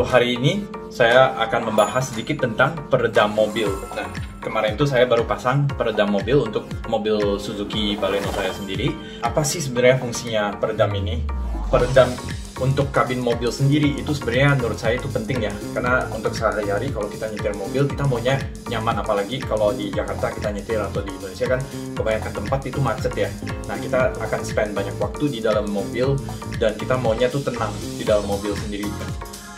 hari ini saya akan membahas sedikit tentang peredam mobil. Nah, kemarin itu saya baru pasang peredam mobil untuk mobil Suzuki Baleno saya sendiri. Apa sih sebenarnya fungsinya peredam ini? Peredam untuk kabin mobil sendiri itu sebenarnya menurut saya itu penting ya, karena untuk sehari-hari kalau kita nyetir mobil kita maunya nyaman, apalagi kalau di Jakarta kita nyetir atau di Indonesia kan kebanyakan tempat itu macet ya. Nah, kita akan spend banyak waktu di dalam mobil dan kita maunya tuh tenang di dalam mobil sendiri.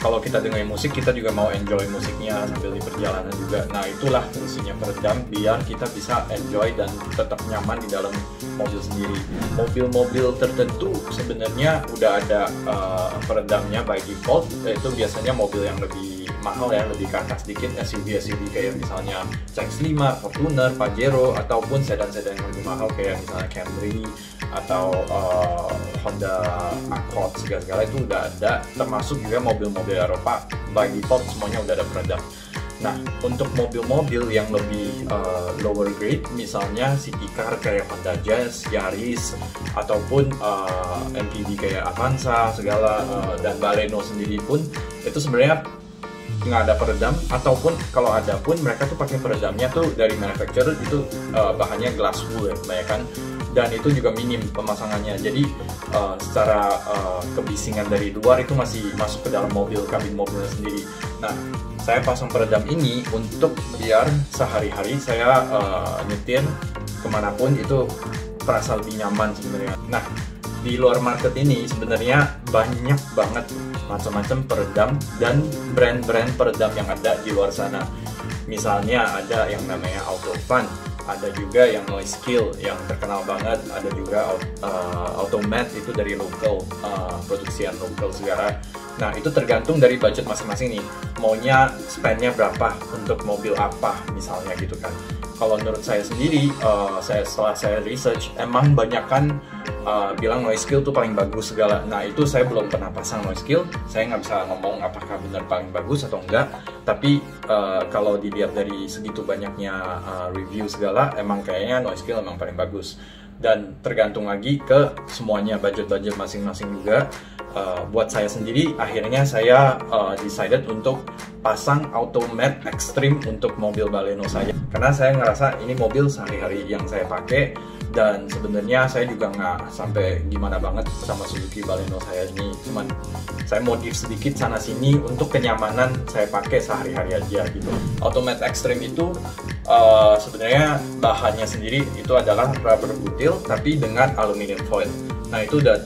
Kalau kita dengerin musik, kita juga mau enjoy musiknya sambil di perjalanan juga. Nah, itulah fungsinya peredam, biar kita bisa enjoy dan tetap nyaman di dalam mobil sendiri. Mobil-mobil tertentu sebenarnya udah ada peredamnya by default, yaitu biasanya mobil yang lebih mahal ya, lebih ke atas sedikit, SUV kayak misalnya CX-5, Fortuner, Pajero, ataupun sedan-sedan yang lebih mahal kayak misalnya Camry atau Honda Accord, segala-segala itu udah ada, termasuk juga mobil-mobil Eropa by default semuanya udah ada peredam. Nah, untuk mobil-mobil yang lebih lower grade, misalnya city car kayak Honda Jazz, Yaris, ataupun MPV kayak Avanza, segala, dan Baleno sendiri pun, itu sebenarnya nggak ada peredam, ataupun kalau ada pun mereka tuh pakai peredamnya tuh dari manufacturer itu bahannya glass wool ya kebanyakan, dan itu juga minim pemasangannya. Jadi secara kebisingan dari luar itu masih masuk ke dalam mobil, kabin mobilnya sendiri. Nah, saya pasang peredam ini untuk biar sehari-hari saya nyetir kemanapun itu terasa lebih nyaman sebenarnya. Nah, di luar market ini sebenarnya banyak banget macam-macam peredam dan brand-brand peredam yang ada di luar sana. Misalnya ada yang namanya Autofun, ada juga yang Noiskill yang terkenal banget, ada juga Automat itu dari lokal, produksian lokal segala. Nah, itu tergantung dari budget masing-masing nih, maunya spendnya berapa untuk mobil apa misalnya gitu kan. Kalau menurut saya sendiri, setelah saya research, emang banyakan bilang Noiskill tuh paling bagus segala. Nah, itu saya belum pernah pasang Noiskill, saya nggak bisa ngomong apakah benar paling bagus atau enggak. Tapi kalau dilihat dari segitu banyaknya review segala, emang kayaknya Noiskill emang paling bagus. Dan tergantung lagi ke semuanya, budget-budget masing-masing juga. Buat saya sendiri, akhirnya saya decided untuk pasang Automat Extreme untuk mobil Baleno saya, karena saya ngerasa ini mobil sehari-hari yang saya pakai, dan sebenarnya saya juga nggak sampai gimana banget sama Suzuki Baleno saya ini, cuman saya modif sedikit sana sini untuk kenyamanan saya pakai sehari-hari aja gitu. Automat Extreme itu sebenarnya bahannya sendiri itu adalah rubber butyl tapi dengan aluminium foil. Nah, itu udah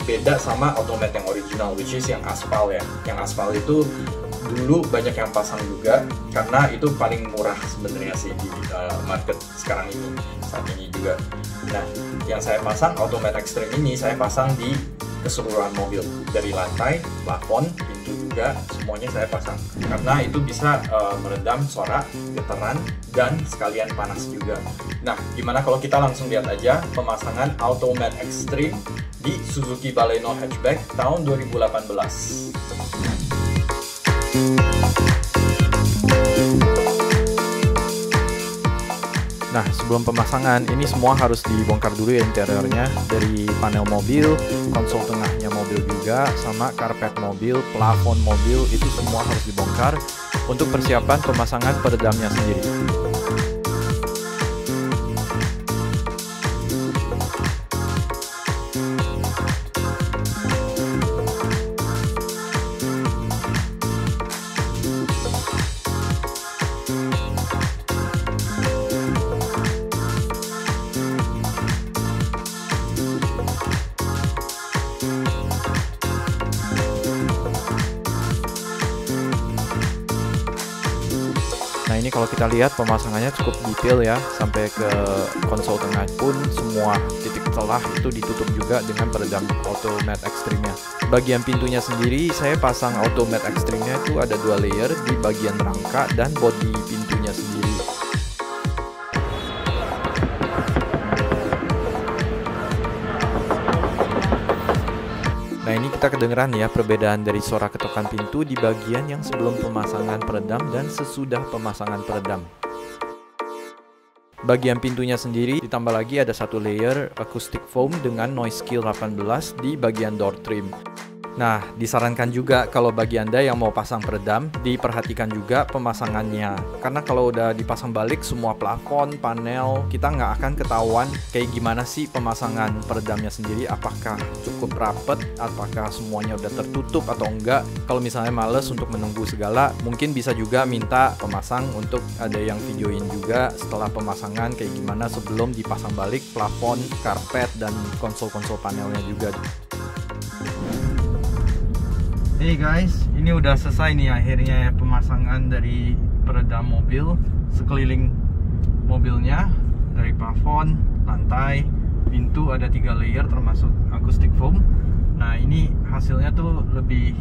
beda sama Automat yang original, which is yang aspal ya. Yang aspal itu dulu banyak yang pasang juga karena itu paling murah sebenarnya sih di market sekarang ini, saat ini juga. Nah, yang saya pasang Automat Extreme ini saya pasang di keseluruhan mobil, dari lantai, plafon, pintu juga semuanya saya pasang, karena itu bisa meredam suara, getaran, dan sekalian panas juga. Nah, gimana kalau kita langsung lihat aja pemasangan Automat Extreme di Suzuki Baleno hatchback tahun 2018. Nah, sebelum pemasangan, ini semua harus dibongkar dulu ya interiornya, dari panel mobil, konsol tengahnya mobil juga, sama karpet mobil, plafon mobil, itu semua harus dibongkar untuk persiapan pemasangan peredamnya sendiri. Nah, ini kalau kita lihat pemasangannya cukup detail ya, sampai ke konsol tengah pun semua titik celah itu ditutup juga dengan peredam Automat Extreme-nya. Bagian pintunya sendiri saya pasang Automat Extreme-nya itu ada 2 layer di bagian rangka dan bodi pintunya sendiri. Nah, ini kita kedengeran ya perbedaan dari suara ketukan pintu di bagian yang sebelum pemasangan peredam dan sesudah pemasangan peredam. Bagian pintunya sendiri ditambah lagi ada 1 layer acoustic foam dengan Noiskill 18 di bagian door trim. Nah, disarankan juga kalau bagi Anda yang mau pasang peredam, diperhatikan juga pemasangannya. Karena kalau udah dipasang balik semua plafon, panel, kita nggak akan ketahuan kayak gimana sih pemasangan peredamnya sendiri. Apakah cukup rapet, apakah semuanya udah tertutup atau enggak. Kalau misalnya males untuk menunggu segala, mungkin bisa juga minta pemasang untuk ada yang videoin juga setelah pemasangan kayak gimana sebelum dipasang balik plafon, karpet, dan konsol-konsol panelnya juga. Hey guys, ini udah selesai nih akhirnya pemasangan dari peredam mobil sekeliling mobilnya, dari plafon, lantai, pintu ada 3 layer termasuk acoustic foam. Nah ini hasilnya tuh lebih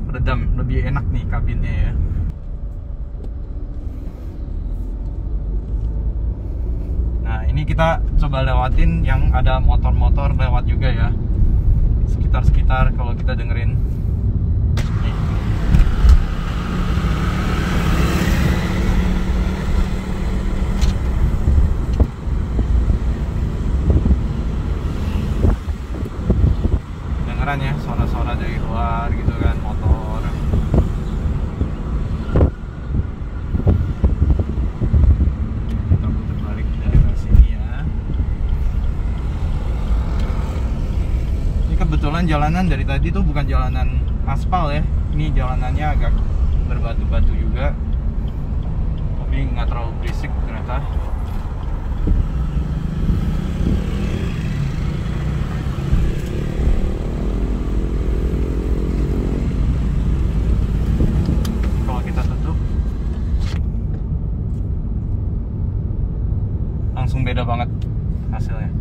redam, lebih enak nih kabinnya ya. Nah ini kita coba lewatin yang ada motor-motor lewat juga ya, sekitar-sekitar kalau kita dengerin. Dengeran ya, suara-suara dari luar gitu kan, motor. Kita putar balik dari sini ya. Ini kebetulan jalanan dari tadi tuh bukan jalanan aspal ya, ini jalanannya agak berbatu-batu juga, tapi nggak terlalu berisik ternyata. Kalau kita tutup langsung beda banget hasilnya.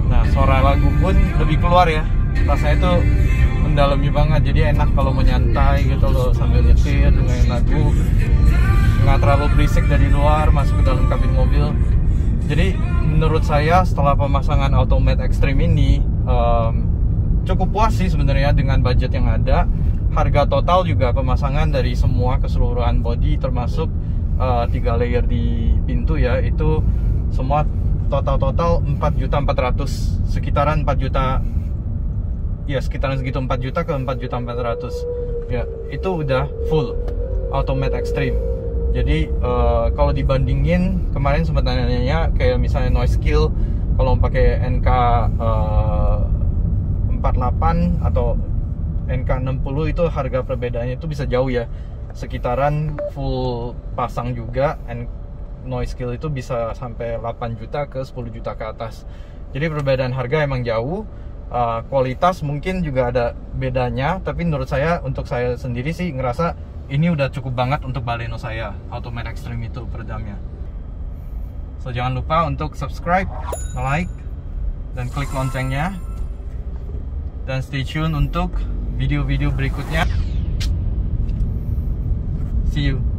Nah, suara lagu pun lebih keluar ya. Rasanya tuh mendalami banget. Jadi enak kalau menyantai gitu loh sambil nyetir dengerin lagu. Nggak terlalu berisik dari luar masuk ke dalam kabin mobil. Jadi menurut saya setelah pemasangan Automate Extreme ini cukup puas sih sebenarnya dengan budget yang ada. Harga total juga pemasangan dari semua keseluruhan body termasuk 3 layer di pintu ya, itu semua total 4.400.000, sekitaran 4 juta ya, sekitaran segitu, 4 juta ke 4.400.000 ya, itu udah full Automate Extreme. Jadi kalau dibandingin kemarin sempat nanya kayak misalnya noise kill, kalau pakai NK 48 atau NK 60 itu harga perbedaannya itu bisa jauh ya, sekitaran full pasang juga noise kill itu bisa sampai 8 juta ke 10 juta ke atas. Jadi perbedaan harga emang jauh. Kualitas mungkin juga ada bedanya, tapi menurut saya, untuk saya sendiri sih ngerasa ini udah cukup banget untuk Baleno saya, Automate Extreme itu peredamnya. So jangan lupa untuk subscribe, like, dan klik loncengnya, dan stay tune untuk video-video berikutnya. See you.